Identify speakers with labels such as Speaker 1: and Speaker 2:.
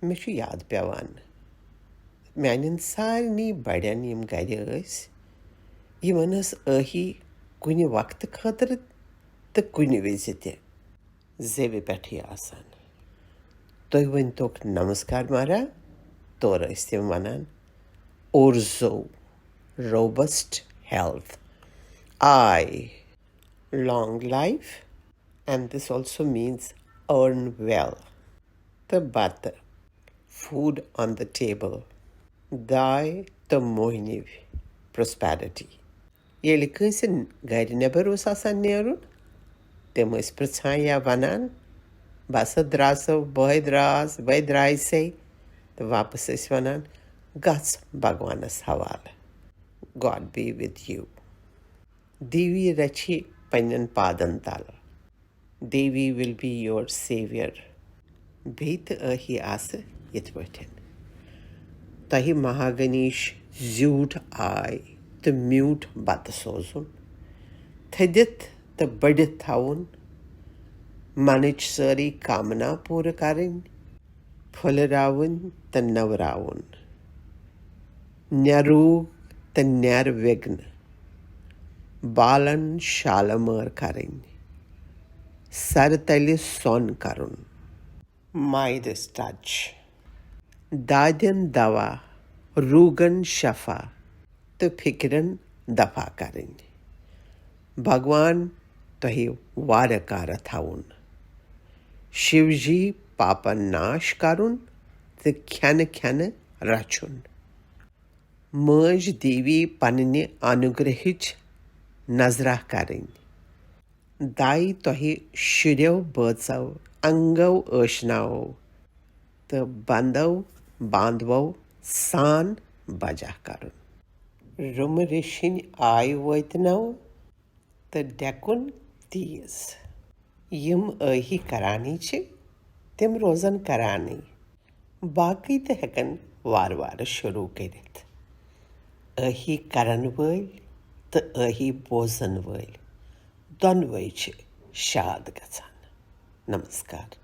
Speaker 1: مےٚ چھُ یاد پٮ۪وان میٛانٮ۪ن سارنٕے بَڑٮ۪ن یِم گَرِ ٲسۍ یِمَن ٲس ٲہی کُنہِ وقتہٕ خٲطرٕ تہٕ کُنہِ وِزِ تہِ زیٚوِ پٮ۪ٹھٕے آسان. تُہۍ ؤنۍتوکھ نمسکار مہراج. تورٕ ٲسۍ تِم وَنان اوٚرزوٗ robust health, Aahee long life, and this also means earn well. تہٕ بَتہٕ food on the table, داے تہٕ موہنِو prosperity. ییٚلہِ کٲنٛسہِ گَرِ نٮ۪بر اوس آسان نیرُن تِم ٲسۍ پِرٛژھان یا وَنان بہٕ ہسا درٛاسو بہے درٛاس بہے درٛایسَے تہٕ واپس ٲسۍ وَنان گژھ بھگوانَس حوالہٕ. God be with you. Devi رچھِ پنٛنٮ۪ن پادن تل. Devi will be your savior. بیٚیہِ تہٕ ٲہی آسہٕ یِتھ پٲٹھۍ تۄہہِ مہاگنیش زیوٗٹھ آے تہٕ میوٗٹھ بتہٕ سوزُن تھٔدِتھ تہٕ بٔڑِتھ تھاوُن منٕچ سٲرٕے کامنا پوٗرٕ کَرٕنۍ پھٔلراوٕنۍ تہٕ نٔوراوُن نیروٗگ تہٕ نیروِگن بالن شالمٲر کَرٕنۍ سرٕ تلہِ سۄن کَرُن مایدس ٹچ دادٮ۪ن دوا روٗگن شفا تہٕ فِکرن دفا کَرٕنۍ بھگوان تۄہہِ وارٕ کارٕ تھاوُن شِوجی پاپن ناش کَرُن تہٕ کھٮ۪نہٕ کھٮ۪نہٕ رچھُن مٲج دیوی پننہِ انوگرہٕچ نظرا کَرٕنۍ دایہِ تۄہہِ شُرٮ۪و بٲژو انگو ٲشناوو تہٕ بنٛدو باندوو سان بجا کَرُن رُمہٕ رِشِنۍ آیہِ وٲتنو تہٕ ڈٮ۪کُن تیٖز. یِم ٲہی کرانی چھِ تِم روزن کرانی باقٕے تہِ ہٮ۪کن وارٕ وارٕ شروٗع کٔرِتھ. ٲہی کرن وٲلۍ تہٕ ٲہی بوزن وٲلۍ دۄنوَے چھِ شاد گژھان. نمسکار.